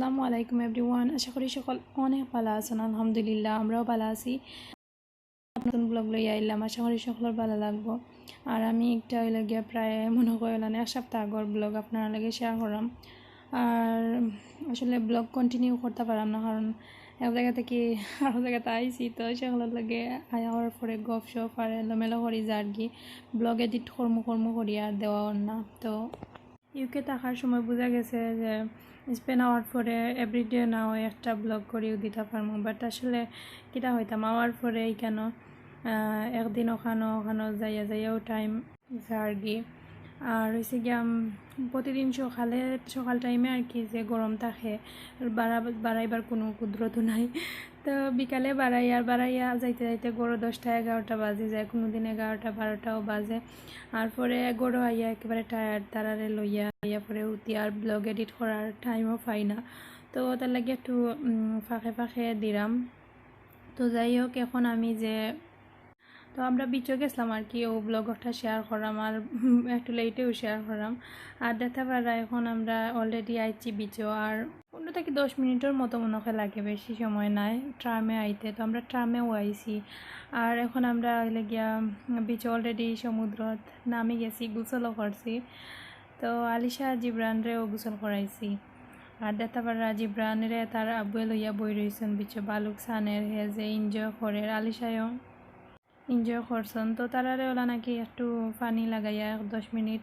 আসসালামু আলাইকুম এভরিওয়ান। আশা করি সকল অনেক ভালো আছেন। আলহামদুলিল্লাহ আমরাও ভালো আছি। নতুন ব্লগ লই আইলাম, আশা করি সকলের ভালো লাগবো। আর আমি একটা হইলে গিয়া প্রায় মনে করলাম এক সপ্তাহ আগর ব্লগ আপনার লাগে শেয়ার করলাম। আর আসলে ব্লগ কন্টিনিউ করতে পারলাম না, কারণ এক জায়গা থেকে আরও জায়গাতে আইসি, তো সেগুলোর লাগে আয়ার পরে গপ সপ আর এলোমেলো করি যার কি ব্লগ এডিট কর্ম করি আর দেওয়া না। তো ইউকে থাকার সময় বোঝা গেছে যে স্পেন হওয়ার পরে এভরিডে নাও একটা ব্লগ করিও দিতে পারবো, বাট আসলে কিটা হইতাম আওয়ার পরে কেন একদিন ওখানো যাইয়াও টাইম যারগি। আর হয়েছে গিয়া প্রতিদিন সকাল টাইমে আর কি যে গরম থাকে, বাড়াইবার কোনো কুদরত নাই। তো বিকালে বাড়াইয়া যাইতে যাইতে গরু 10টা 11টা বাজে যায়, কোনো দিন 11টা 12টাও বাজে। আর পরে গরু আইয়া একেবারে টায়ার্ড, তারারে লইয়া পরে উঠি আর ব্লগ এডিট করার টাইমও পাই না। তো তার লাগে একটু ফাঁকে দিলাম। তো যাই হোক, এখন আমি তো আমরা বিচে গেছিলাম আর কি, ও ব্লগটা শেয়ার করাম আর একটু লেটেও শেয়ার করাম। আর দেখতে পারা এখন আমরা অলরেডি আইছি বিচে, আর 15 থেকে 10 মিনিটের মতো মনে হয় লাগে, বেশি সময় নাই ট্রামে আইতে। তো আমরা ট্রামেও আইছি। আর এখন আমরা হইলে গিয়া বিচে অলরেডি সমুদ্রত নামি গেছি, গোসলও করছি। তো আলিশা জিব্রানরেও গোসল করাইছি। আর দেখতে পারা জিব্রানরে তার আব্বুয়ে লইয়া বই রয়েছেন বিচে, বালুক সানের হে যে এনজয় করে, আলিশায়ও এনজয় করছেন। তো তারারে ওলা নাকি একটু পানি লাগাইয়া 10 মিনিট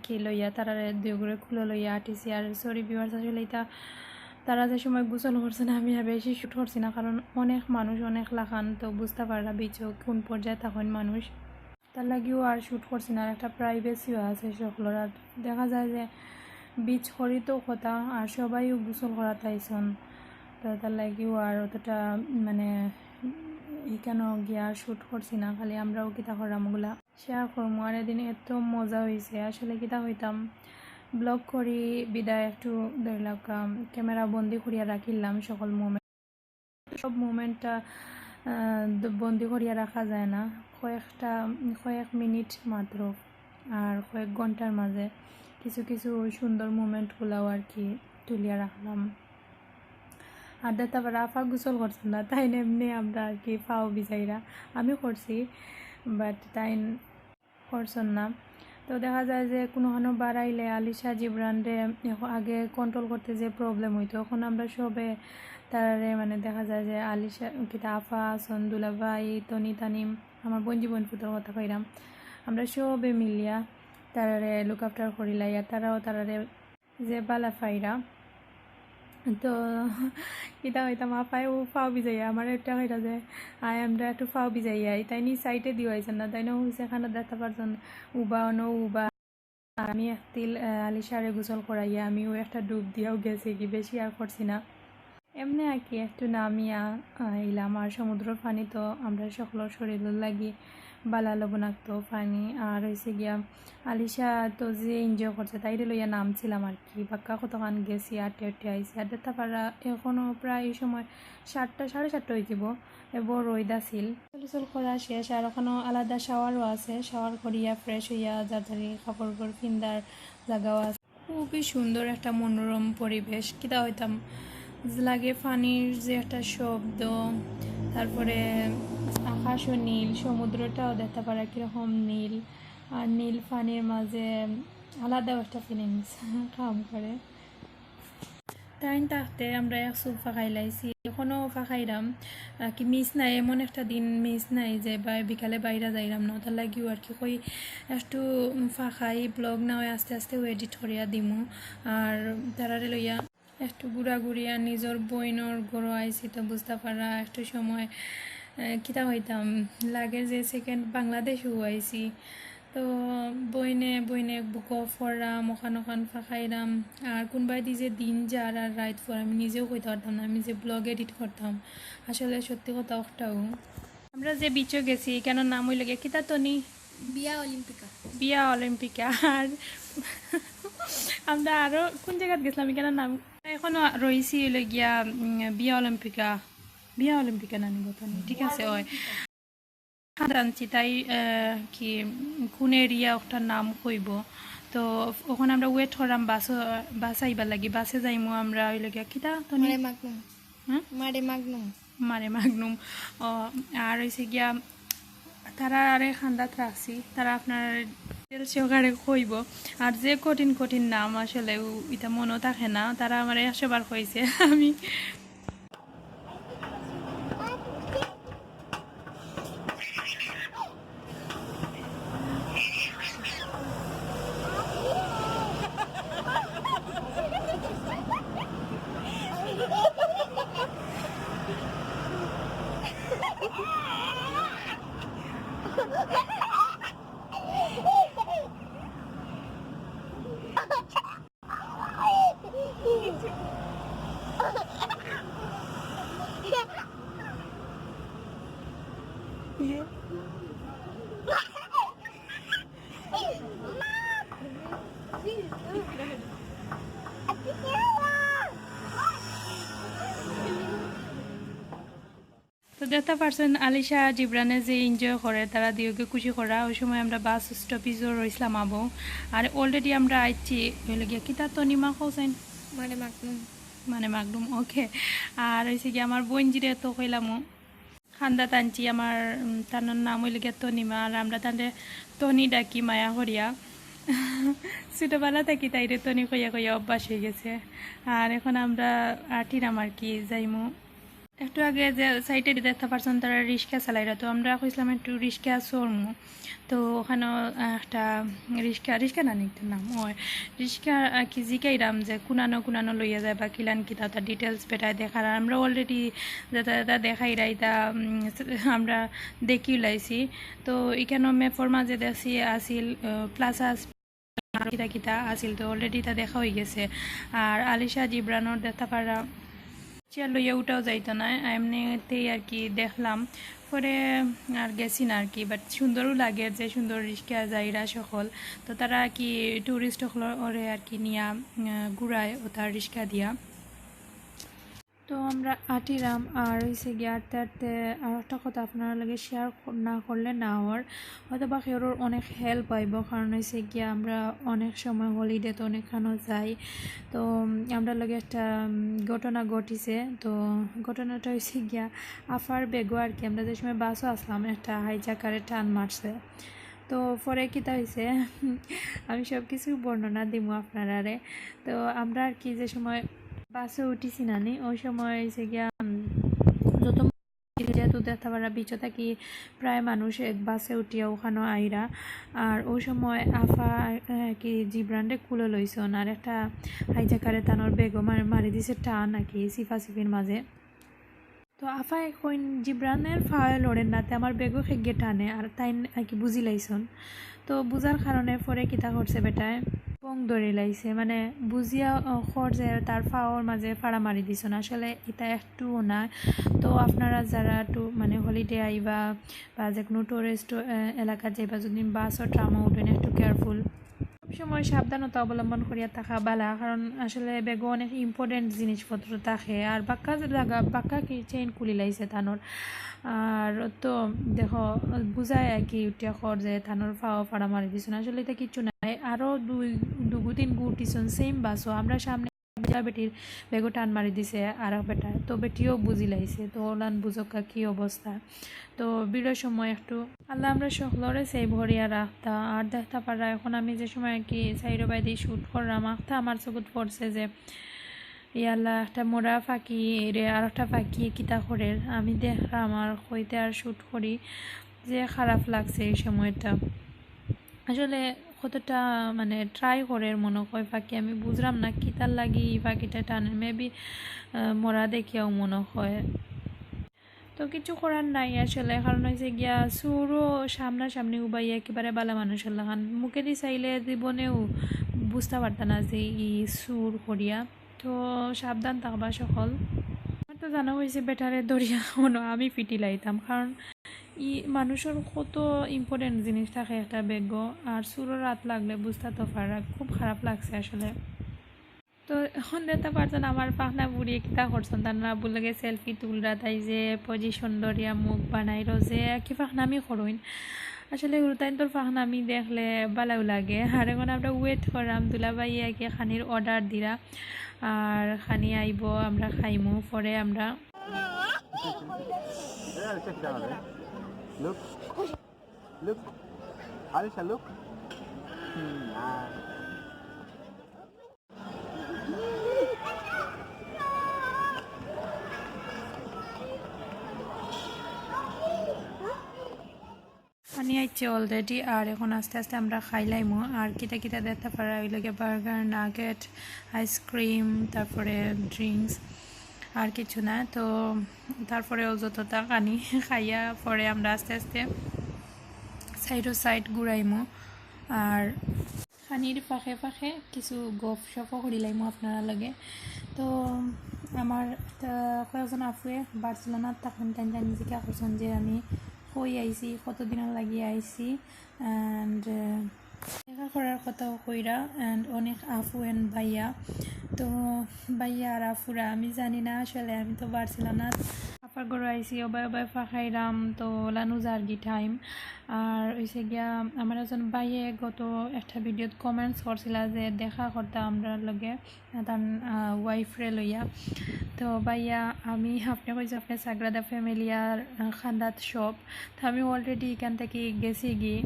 কি লইয়া তারারে দুই ঘুরে খুলে লইয়া আটিছি। আর সরি ভিউয়ার্স, আসলে এটা তারা যে সময় গোসল করছে না, আমি বেশি শ্যুট করছি না, কারণ অনেক মানুষ অনেক লাখান, তো বুঝতে পারলা বিচও কোন পর্যায়ে তখন মানুষ, তার লাগিও আর শ্যুট করছি না। আর একটা প্রাইভেসিও আছে সকলের। আর দেখা যায় যে বিচ করিতেও কথা আর সবাইও গোসল করাতে আইসন, তো তার লাগিও আর অতটা মানে এখানে গিয়া শ্যুট করছি না, খালি আমরাও কিতা করলাম ওগুলা শেয়ার করবো। আর এদিন এত মজা হয়েছে, আসলে কিতা হইতাম ব্লগ করি বিদায় একটু ধরলাম ক্যামেরা বন্দি করিয়া রাখিলাম সকল মোমেন্ট, সব মোমেন্টটা বন্দি করিয়া রাখা যায় না, কয়েক মিনিট মাত্র আর কয়েক ঘন্টার মাঝে কিছু সুন্দর মোমেন্টগুলাও আর কি তুলিয়া রাখলাম। আর দেখতে পারা আফা গোসল করছেন না, তাই এমনি আমরা আর কি ফাও বিজাইরা আমি করছি, বাট তাই করছেন না। তো দেখা যায় যে কোনোখানো বাড়াইলে আলিশা জিব্রানরে আগে কন্ট্রোল করতে যে প্রবলেম হইতো, এখন আমরা সবে তারারে মানে দেখা যায় যে আলিশা কিতা আফা সন্দুলা ভাই তনি তানিম আমার বোন ফুটোর কথা কইরাম, আমরা সবে মিলিয়া তারারে লুক আফটার করিলাই। আর তারারে যে বালা ফাইরা, তো কিতা হইতাম আপায় ও ফাও বিজাইয়া আমার একটা হইতা যে আমরা একটু ফাও বিজাইয়া তাই নি সাইডে দিয়ে হয়েছেন না, তাই না হয়েছে এখানে দেখতে পারছেন উবা। আমি একতিল আলিশারে গোসল করাইয়া আমিও একটা ডুব দিয়াও গেছি, কি বেশি আর করছি না, এমনি আর কি একটু নামিয়া এলাম। আর সমুদ্রের পানি তো আমরা সকলের শরীরের লাগি বালা লবণাক্ত পানি। আর হয়েছে গিয়া আলিশা তো যে এনজয় করছে তাইরে লইয়া নামছিলাম আর কি, বাক্কা কতক্ষণ গেছি আটে আইসি। আর দেখতে পারা এখনও প্রায় এই সময় 7টা 7:30 হয়ে যাব, বড় রোদ আছিল। চল করা শেষ, আর ওখানেও আলাদা শাওয়ারও আছে, শাওয়ার করিয়া ফ্রেশ হইয়া যাতারি কাপড় পিন্দার জায়গাও আছে। খুবই সুন্দর একটা মনোরম পরিবেশ, কিতা হইতাম লাগে পানির যে একটা শব্দ, তারপরে আকাশও নীল, সমুদ্রটাও দেখতে পারা কীরকম নীল, আর নীল পানির মাঝে আলাদা একটা ফিলিংস কাম করে। তাই থাকতে আমরা এক সুপ ফাঁকাই লাইছি, এখনও ফাঁকাইরাম কি মিস নাই, এমন একটা দিন মিস নাই যে বিকালে বাইরে যাইরাম না, তার লাগিও আর কি কই একটু ফাঁকাই ব্লগ না হয় আস্তে আস্তে এডিট করিয়া দিমু। আর তারারে লইয়া একটু ঘুরিয়া নিজের বইনর গড়ো আইসি, তো বুঝতে পারা একটু সময় কিতা হইতাম লাগে যে সেকেন্ড বাংলাদেশও আইসি। তো বইনে গপ পড়াম, ওখান ফাঁকাইরাম। আর কোনবাই দি যে দিন যার আর রাইত পর আমি নিজেও কইতে পারতাম না, আমি যে ব্লগ এডিট করতাম, আসলে সত্যি কথা ওটাও। আমরা যে বিচে গেছি কেন নাম হইল গিয়ে কিতা তনি বিয়া অলিম্পিকা। আর আমরা আরও কোন জায়গায় গেছিলাম কেন নাম এখন রয়েছি হইলে গিয়া বিয়া অলিম্পিকা নানি বতনি, ঠিক আছে ওই জানছি তাই কি কোন এরিয়া ওটার নাম কইব, তো ওখানে আমরা ওয়েট করলাম বাস আইবার লাগি বাসে যাইমু আমরা ওই লাগে কিতা তো মারে মাগনুম আর হয়েছে গিয়া তারা আরে খান্দাত রাখছি তারা আপনার সহকারে কইব আর যে কঠিন কঠিন নাম আসলে এটা মনে থাকে না তারা আমার 100 বার কইছে আমি তো দেখতে পারছেন আলিশা জিব্রানে যে এনজয় করে তারা দিওকে খুশি করা ওই সময় আমরা বাস স্টপেজও রইছিলাম আবো আর অলরেডি আমরা আইছি হইলে গিয়া কিতা তনিমা কৌছেন মানে মাগলুম ওকে আর হয়েছে কি আমার বোন জিরে তো কইলামও খান্দা টানছি আমার তানোর নাম হইলে গিয়া তনিমা আর আমরা তানরে তনি ডাকি মায়া করিয়া ছোটোবেলা থাকি তাইরে তনি কইয়া কইয়া অভ্যাস হয়ে গেছে আর এখন আমরা আটিরাম আর কি যাইমু একটু আগে যে সাইডে দেখতে পারছেন তারা রিক্সা চালাইরা তো আমরা কইছিলাম একটু রিক্সা চড়মু তো ওখানে একটা রিক্সা না নিতে নাম ওই রিক্সা আর কি জিকাইরাম যে কুনানো লইয়া যায় বা কিলান কিতা তার ডিটেলস বেটায় দেখার আমরা অলরেডি যেটা দেখাইরাই তা আমরা দেখি লাইছি তো এখানে ম্যাপর মাঝে দেখছি আসিল প্লাজা কিতা কিতা আসিল তো অলরেডি তা দেখা হয়ে গেছে আর আলিশা জিব্রানোর দেখতে পারা চেয়ার লইয়া উঠাও যাইতো না এমনিতেই আর কি দেখলাম পরে আর গেছি না আর কি বাট সুন্দরও লাগে যে সুন্দর রিক্সা যাইরা সকল তো তারা কি টুরিস্ট ওরে আর কি নিয়া ঘুরায় ও তার রিক্সা দিয়া তো আমরা আটিরাম আর হয়েছে গিয়ে আটতে আটতে আর একটা কথা আপনারা লাগে শেয়ার না করলে না হওয়ার হয়তো বা কেউর অনেক হেল্প পাইব কারণ হয়েছে গিয়া আমরা অনেক সময় হলিডেতে অনেকখানো যাই তো আমরা লাগে একটা ঘটনা ঘটিছে তো ঘটনাটা হয়েছে গিয়া আফার বেগো আর কি আমরা যে সময় বাসও আসলাম একটা হাইজাকারে টান মারছে তো পরে কিতা হয়েছে আমি সব কিছু বর্ণনা দিব আপনারারে তো আমরা আর কি যে সময় বাসে উঠিছি নানি ওই সময় হয়েছে গিয়া যত যেহেতু দেখতে পারা বিচ থাকি প্রায় মানুষ এক বাসে উঠিয়া ওখানে আইরা আর ওই সময় আফা কি জিব্রান্ডে কুলে লইছন আর একটা হাইজাকারে তানোর বেগও মারি দিছে টান নাকি সিফির মাঝে তো আফা এখন জিব্রানের ফায়ে লড়েন নাতে আমার বেগও খেগে টানে আর তাই আর কি বুঝি লাইছন তো বুঝার কারণে পরে কিতা করছে বেটায় পং ধরে লাইছে মানে বুঝিয়া খরচে তার ফাওয়ার মাঝে ফাড়া মারি দিছ না আসলে এটা একটুও না তো আপনারা যারা একটু মানে হলিডে আইবা বা যে কোনো টুরিস্ট এলাকা যাইবা যদি বাস ও ট্রামও উঠেন একটু কেয়ারফুল সবসময় সাবধানতা অবলম্বন করিয়া থাকা বালা কারণ আসলে বেগও অনেক ইম্পর্টেন্ট জিনিসপত্র থাকে আর বাক্কা কি চেইন খুলি লাইছে তানোর আর তো দেখো বুঝায় আর কি উঠিয়া খর যে থানোর ফাড়া মারি দিছেন আসলে এটা কিচ্ছু নাই আরও দুগু তিন গু উঠিছন সেম বাসও আমরা সামনে বেটির বেগও টান মারি দিছে আর বেটা তো বেটিও বুঝি লাইছে তো ওলান বুঝকা কি অবস্থা তো বিড়ের সময় একটু আল্লাহ আমরা সকলরে সেই ভরিয়া রাখতা আর দেখতে পারা এখন আমি যে সময় আর কি সাইডো বাইদি শ্যুট করলাম আখতা আমার চকুত পড়ছে যে ইয়াল্লা একটা মোড়া ফাঁকি রে আর একটা ফাঁকি কিতা করে আমি দেখলাম আর কইতে আর শ্যুট করি যে খারাপ লাগছে এই সময়টা আসলে কতটা মানে ট্রাই করে মনে হয় ফাঁকি আমি বুঝলাম না কিতার লাগি ফাঁকিটা টানে মেবি মোড়া দেখিয়াও মনে হয় তো কিছু করার নাই আসলে কারণ হয়েছে গিয়া সুরও সামনাসামনি উবাই একেবারে বালা মানুষের লাগান মুখে দিয়ে চাইলে জীবনেও বুঝতে পারতাম না যে ই সুর করিয়া তো সাবধান থাকবা সকল আমার তো জানা হয়েছে বেটারে দরিয়া কোনো আমি ফিটি লাইতাম কারণ মানুষের কত ইম্পর্টেন্ট জিনিস থাকে একটা বেগ আর সুরও রাত লাগলে বুঝতে তো পারা খুব খারাপ লাগছে আসলে তো এখন দেখতে পারছেন আমার পাখনা বুড়িয়ে কিতা করছেন তার না বলে সেলফি তুলরা তাই যে পজিশন ধরিয়া মুখ বানাই যে কি পাখনামি করইন আসলে উরতাইন তোর ফাহান আমি দেখলে ভালো লাগে আর এখন আমরা ওয়েট করাম দুলাভাই আগে খানির অর্ডার দিরা আর খানি আইব আমরা খাইমু পরে আমরা Look, look, Alisha, look. খানি আইছে অলরেডি আর এখন আস্তে আস্তে আমরা খাইলাইমু আর কিতা কিতা দেখতে পারা ওই লাগে বার্গার নাগেট আইসক্রিম তারপরে ড্রিঙ্কস আর কিছু না তো তারপরেও যতটা খানি খাইয়া পরে আমরা আস্তে আস্তে সাইড ঘুরাইমু আর খানির ফাঁকে ফাঁকে কিছু গপ সপও করিলাইমু আপনারা লাগে তো আমার কয়েকজন আফুয়ে বার্সেলোনার তখন টাইম জিজ্ঞাসা করছেন যে আমি কই আইছি কতদিন লাগি আইছি অ্যান্ড দেখা করার কথাও কইরা অ্যান্ড অনেক আফু অ্যান্ড ভাইয়া তো ভাইয়া আর আফুরা আমি জানি না আসলে আমি তো বার্সেলোনার আপার ঘরে আইসি অবাই ফাঁকাইরাম তো লানু জার্গি টাইম আর হয়েছে গিয়া আমার একজন ভাইয়ে গত একটা ভিডিওত কমেন্টস করছিল যে দেখা করতাম আমরা লগে তার ওয়াইফরে লইয়া তো ভাইয়া আমি আপনি কইছি আপনি সাগ্রাদা ফ্যামিলিয়ার খান্দাত শপ তো আমি অলরেডি এখান থেকে গেছি গিয়ে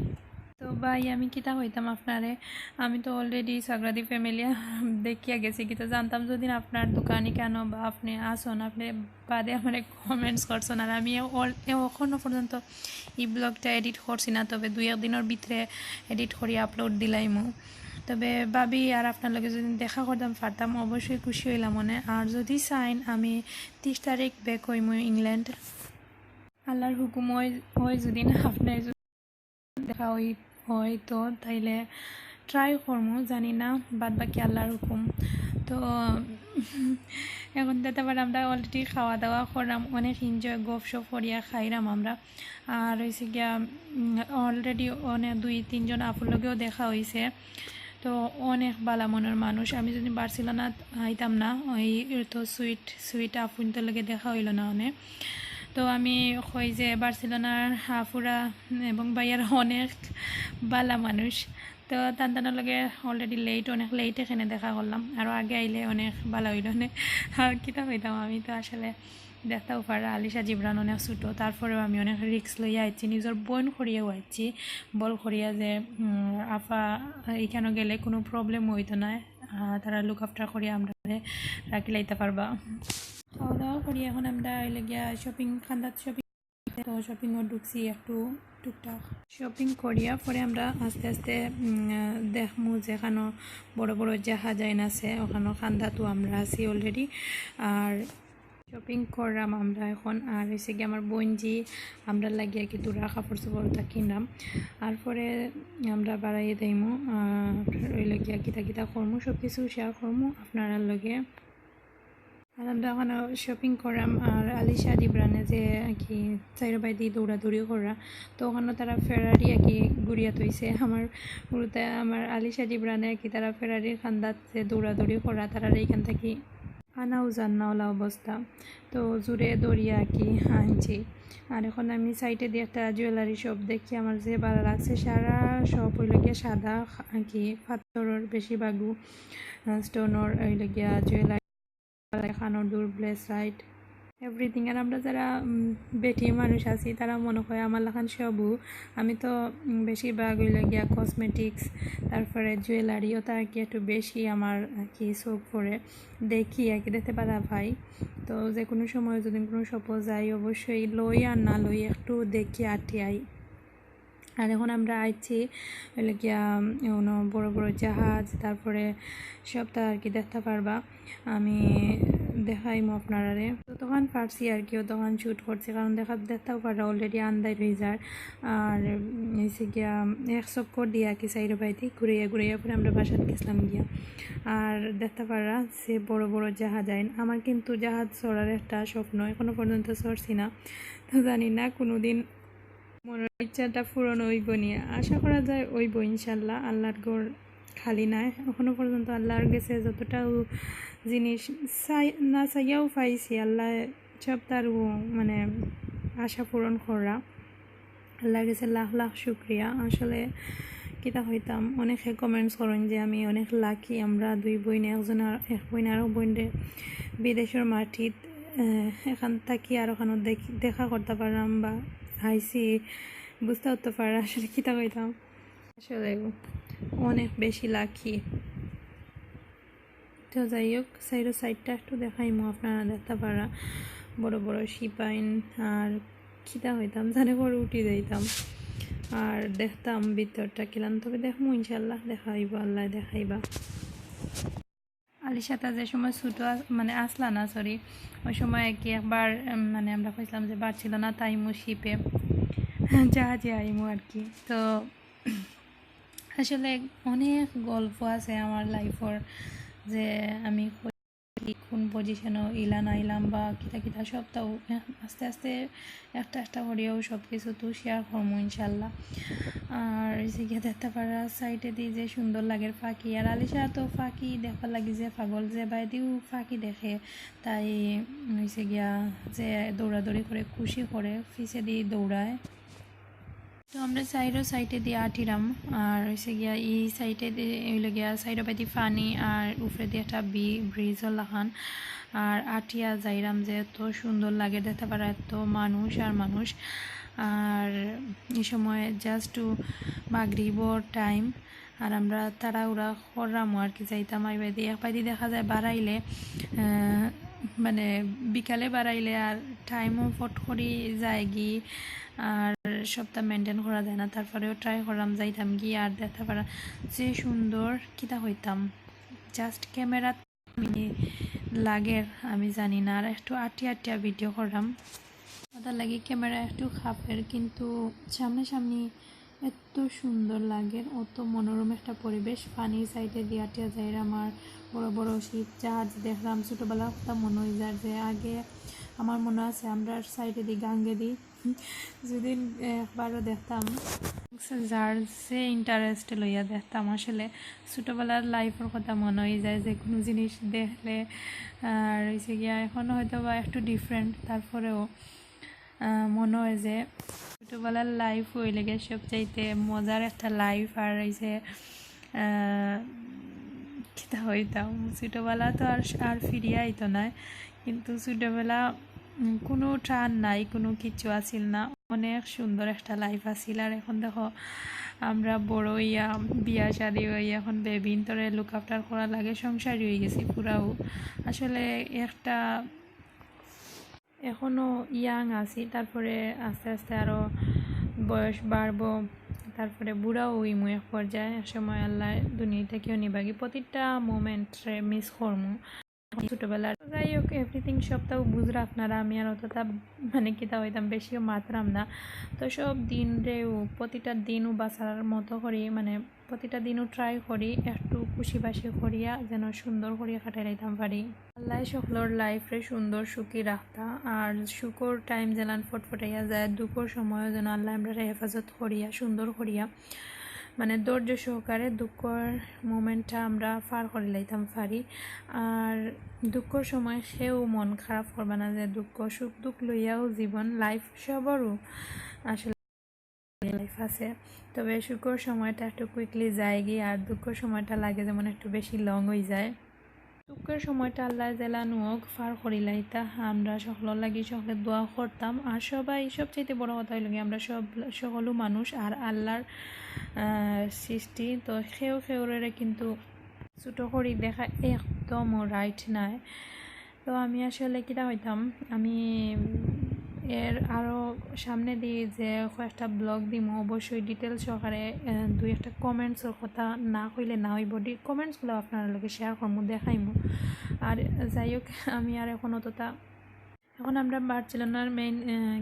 তো ভাই আমি কিতা হইতাম আপনারে আমি তো অলরেডি সাগরাদি ফ্যামিলিয়া দেখিয়া গেছি কিন্তু জানতাম যদি আপনার দোকানে কেন বা আপনি আসুন আপনি বাদে আমার কমেন্টস করছেন আর আমি এখনও পর্যন্ত এই ব্লগটা এডিট করছি না তবে 2-1 দিনের ভিতরে এডিট করি আপলোড দিলাইমু তবে ভাবি আর আপনার লগে যদি দেখা করতাম পারতাম অবশ্যই খুশি হইলাম মনে আর যদি চাইন আমি 30 তারিখ ব্যাক হইমু ইংল্যান্ড আল্লাহর হুকুম হয় যদি না আপনার দেখা হয় তো তাইলে ট্রাই করবো জানি না বাদ বাকি আল্লাহর হুকুম তো এখন তো তারপর আমরা অলরেডি খাওয়া দাওয়া করলাম অনেক এনজয় গপ সপ করিয়া খাইলাম আমরা আর হয়েছে গিয়া অলরেডি অনেক 2-3 জন আপুর লগেও দেখা হয়েছে তো অনেক বালা মনের মানুষ আমি যদি বার্সেলোনাত আইতাম না ওই তো সুইট আপুনটোর লগে দেখা হইল না অনেক তো আমি কই যে বার্সেলোনার হাফুরা এবং ভাইয়ার অনেক বালা মানুষ তো টানটানোর লগে অলরেডি অনেক লেট এখানে দেখা করলাম আরও আগে আইলে অনেক ভালো হইল না আর কিতা হইতাম আমি তো আসলে দেখতেও পারা আলিশা জিবরান অনেক ছোটো তারপরেও আমি অনেক রিক্স লইয়া আইছি নিজের বোন করিয়াও আইছি বল করিয়া যে আপা এখানে গেলে কোনো প্রবলেম হইতো না তারা লুক আফটার করিয়া আমরা রাখি লাইতে পারবা খাওয়া দাওয়া করি এখন আমরা গিয়া খান্দাত শপিংও ঢুকছি একটু টুকটাক শপিং করিয়া পরে আমরা আস্তে আস্তে দেখমু যেখানে বড় বড় জাহাজ আইন আছে ওখানে খান্দাতো আমরা আছি অলরেডি আর শপিং করলাম আমরা এখন আর হয়েছে কি আমার বোনজি আমরা লাগিয়ে কি দূরা কাপড় চোপড়টা কিনলাম আর পরে আমরা বাড়াইয়ে দেইমু ওই লাগিয়া কিতা করমু সব কিছু শেয়ার করমু আপনার লগে আর আমরা ওখানে শপিং করাম আর আলিশা ডিব্রানে যে কি চাইরো বাই দিয়ে দৌড়াদৌড়িও করা তো ওখানে তারা ফেরারি আর কি গুড়িয়া তৈছে আমার গুরুতে আমার আলিশা ডিব্রানে আর কি তারা ফেরারির খান্দাত যে দৌড়াদৌড়ি করা তারা এইখান থেকে আনাও জান্নাওলা অবস্থা তো জুড়ে দৌড়িয়া আর কি আনছি আর এখন আমি সাইডে দিয়ে একটা জুয়েলারি শপ দেখি আমার যে ভালো লাগছে সারা শপ ওইলগিয়া সাদা আর কি পাথরের বেশিরভাগও স্টোনের ওইলগিয়া জুয়েলারি খানোর দূর ব্লেসলাইট এভরিথিং আর আমরা যারা বেটি মানুষ আছি তারা মনে হয় আমার লাখান সবু আমি তো বেশিরভাগ হইলে গিয়া কসমেটিক্স তারপরে জুয়েলারি ও তার কি একটু বেশি আমার আর কি শোক করে দেখি আর কি দেখতে পারা ভাই তো যে কোনো সময় যদি কোনো সপোজ যাই অবশ্যই লই আর না লই একটু দেখি আটি আই আর এখন আমরা আইছি হইলে গিয়া বড় বড় জাহাজ তারপরে সবটা আর কি দেখতে পারবা আমি দেখাইমো আপনারা তো তখন পারছি আর কি তখন শ্যুট করছি কারণ দেখতেও পারা অলরেডি আন্দাই রয়ে যায় আর এসে গিয়া এক চক্কর দিয়ে আর কি সাইডে বাইতে ঘুরাইয়া পরে আমরা বাসাত গেছিলাম গিয়া আর দেখতে পারা সে বড় বড় জাহাজ আইন আমার কিন্তু জাহাজ চড়ার একটা স্বপ্ন এখনো পর্যন্ত চড়ছি না তো জানি না কোনোদিন মনের ইচ্ছাটা পূরণ হইব নিয়ে আশা করা যায় হইব ইনশাল্লাহ আল্লাহর গোর খালি নাই এখনো পর্যন্ত আল্লাহর গেছে যতটাও জিনিস না চাইয়াও পাইছি আল্লাহ সব তার মানে আশা পূরণ করা আল্লাহর কাছে লাখ লাখ শুক্রিয়া। আসলে কিতা হইতাম অনেকে কমেন্টস করেন যে আমি অনেক লাকি, আমরা দুই বোন, এক বোন আরও বোনরে বিদেশের মাটিত এখান থাকি আর ওখানে দেখা করতে পারলাম বা আইসি বুঝতে হতে পারে। আসলে কিতা হইতাম আসলে অনেক বেশি লাকি। তো যাই হোক, সাইডটা একটু দেখাইমো, আপনারা দেখতে পারা বড় বড় শিপাইন আর খিদা হইতাম জানে করে উঠি যাইতাম আর দেখতাম ভিতরটা কিলাম। তবে দেখবো ইনশাল্লাহ, দেখাইব আল্লাহ দেখাইবা। আলিশাটা যে সময় ছোটো মানে আসলা না, সরি, ওই সময় কি একবার মানে আমরা কইছিলাম যে বার ছিল না, তাইমু শিপে জাহাজে আইমু আর কি। তো আসলে অনেক গল্প আছে আমার লাইফের, যে আমি কোন পজিশনও ইলান আইলাম বা কিতা কিতা সবটাও আস্তে আস্তে একটা একটা করিয়াও সব কিছু তো শেয়ার করবো ইনশাল্লাহ। আর গিয়ে দেখতে পারা সাইডে দিয়ে যে সুন্দর লাগে ফাঁকি, আর আলিশা তো ফাঁকি দেখবার লাগি যে পাগল, যে বাইদিও ফাঁকি দেখে, তাই হয়েছে গিয়া যে দৌড়াদৌড়ি করে খুশি করে ফিসে দিয়ে দৌড়ায়। তো আমরা সাইডে দিয়ে আটিলাম, আর হয়েছে গিয়া এই সাইডে দিয়ে এগুলো গিয়া সাইডে পাইতে ফানি আর উপরে দিয়ে একটা ব্রিজও লাগান, আর আটিয়া যাইরাম যে এত সুন্দর লাগে দেখতে পারা, এত মানুষ আর মানুষ। আর এই সময় জাস্ট টু মাগরিবর টাইম, আর আমরা তাড়াহুড়া করলাম আর কি যাইতাম আইবাই দিয়ে এক পাইতে দেখা যায় বাড়াইলে মানে বিকালে বাড়াইলে আর টাইমও ফট করি যায় গি, আর সবটা মেনটেন করা যায় না। তারপরেও ট্রাই করলাম যাইতাম গিয়ে, আর দেখতে পারা যে সুন্দর কিতা হইতাম, জাস্ট ক্যামেরা লাগের আমি জানি না। আর একটু আটিয়া ভিডিও করলাম, ওটা লাগে ক্যামেরা একটু খাপের, কিন্তু সামনাসামনি এত সুন্দর লাগে, অত মনোরম একটা পরিবেশ। পানির সাইডে দিয়ে আটিয়া যায় আমার বড় বড় শিপ জাহাজ দেখলাম। ছোটোবেলা কথা মনে হয়ে যায় যে আগে আমার মনে আছে আমরা সাইডে দিই গাঙ্গে দিই, যেদিন একবারও দেখতাম যার যে ইন্টারেস্ট লইয়া দেখতাম। আসলে ছোটোবেলার লাইফের কথা মনে হয়ে যায় যে কোনো জিনিস দেখলে, আর হয়েছে গিয়া এখনও হয়তো বা একটু ডিফারেন্ট, তারপরেও মনে হয় যে ছোটোবেলার লাইফ হয়ে লেগে সবচাইতে মজার একটা লাইফ। আর হয়েছে কিতা হইতাম ছোটোবেলা তো আর ফিরিয়ে আইতো না, কিন্তু ছোটোবেলা কোনো ট্রান নাই, কোনো কিছু আসিল না, অনেক সুন্দর একটা লাইফ আসিল। আর এখন দেখো আমরা বড় হইয়া বিয়া শাদি হইয়া এখন বেবিন তোরে লুক আফটার করা লাগে, সংসারই হয়ে গেছি পুরাও। আসলে একটা এখনও ইয়াং আছি, তারপরে আস্তে আস্তে আরও বয়স বাড়বো, তারপরে বুড়াও হইমু এক পর্যায়ে, এক সময় আল্লাহ দুনিয়া থেকেও নিবাগি, প্রতিটা মোমেন্টে মিস করমু ছোটোবেলার। যাই হোক, এভরিথিং সবটাও বুঝরা আপনারা, আমি আর অতটা মানে কিতা হইতাম বেশিও মাত্রাম না। তো সব দিন রেও প্রতিটা দিনও বাঁচার মতো করি, মানে প্রতিটা দিনও ট্রাই করি একটু খুশি বাসি করিয়া যেন সুন্দর করিয়া কাটাই লাইতাম পারি। আল্লাহ সকলের লাইফে সুন্দর সুখী রাখতা, আর সুখর টাইম যেন ফটফটাইয়া যায়, দুঃখর সময়ও যেন আল্লাহ আমরা হেফাজত করিয়া সুন্দর করিয়া মানে ধৈর্য সহকারে দুঃখের মোমেন্টটা আমরা পার করে লাইতাম পারি। আর দুঃখর সময় সেও মন খারাপ করবে না, যে সুখ দুঃখ লইয়াও জীবন লাইফ সবারও আসলে লাইফ আছে। তবে সুখের সময়টা একটু কুইকলি যায় গিয়ে, আর দুঃখের সময়টা লাগে যেমন একটু বেশি লং হয়ে যায়। দুঃখের সময়টা আল্লাহ জেলানো হোক ফার করিলাইতা, আমরা সকলের লাগি সকলে দোয়া করতাম। আর সবাই সবচেয়ে বড় কথা হইল আমরা সকল মানুষ আর আল্লাহর সৃষ্টি, তো সেউরে কিন্তু ছোটো করি দেখা একদমও রাইট নাই। তো আমি আসলে কিটা হইতাম, আমি এর আরও সামনে দিয়ে যে কয়েকটা ব্লগ দিমো অবশ্যই ডিটেলস সহকারে, দুই একটা কমেন্টসের কথা না কইলে না হইব, কমেন্টসগুলো আপনার লোকে শেয়ার করবো দেখাইমু। আর যাই হোক, আমি আর এখন অতটা, এখন আমরা বার্সেলোনার মেইন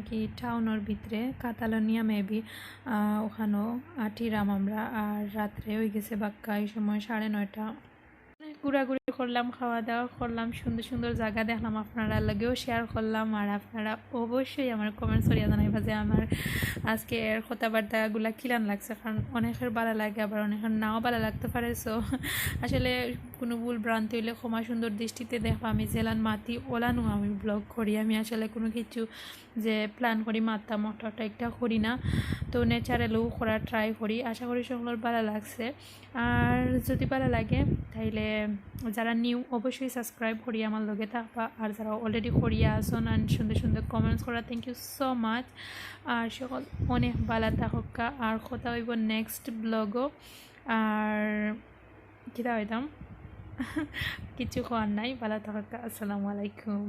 কি টাউনের ভিতরে কাতালোনিয়া মেবি ওখানেও আটিরাম আমরা, আর রাত্রে হয়ে গেছে বাক্কা এই সময় 9:30। ঘোরাঘুরি করলাম, খাওয়া দাওয়া করলাম, সুন্দর সুন্দর জায়গা দেখলাম, আপনারা লাগেও শেয়ার করলাম। আর আপনারা অবশ্যই আমার কমেন্টস করিয়া জানাইবা যে আমার আজকের কথাবার্তাগুলো কিলান লাগছে, কারণ অনেকের ভালো লাগে আবার অনেকের নাও ভালো লাগতে পারে। সো আসলে কোনো ভুল ভ্রান্তি হইলে ক্ষমা সুন্দর দৃষ্টিতে দেখো। আমি জেলান মাতি ওলানো আমি ব্লগ করি, আমি আসলে কোনো কিছু যে প্ল্যান করি মাত্রা মোটাটা একটা করি না, তো ন্যাচারালও করার ট্রাই করি। আশা করি সকলের ভালো লাগছে। আর যদি ভালো লাগে তাইলে যারা নিউ অবশ্যই সাবস্ক্রাইব করি আমার লগে থাকবা, আর যারা অলরেডি করিয়া আসন আর সুন্দর সুন্দর কমেন্টস করা, থ্যাংক ইউ সো মাচ। আর সকল অনেক ভালো থাকা, আর কথা হইব নেক্সট ব্লগও। আর কিতা হইতাম কিছু খাওয়ার নাই, ভালো থাকা। আসসালামু আলাইকুম।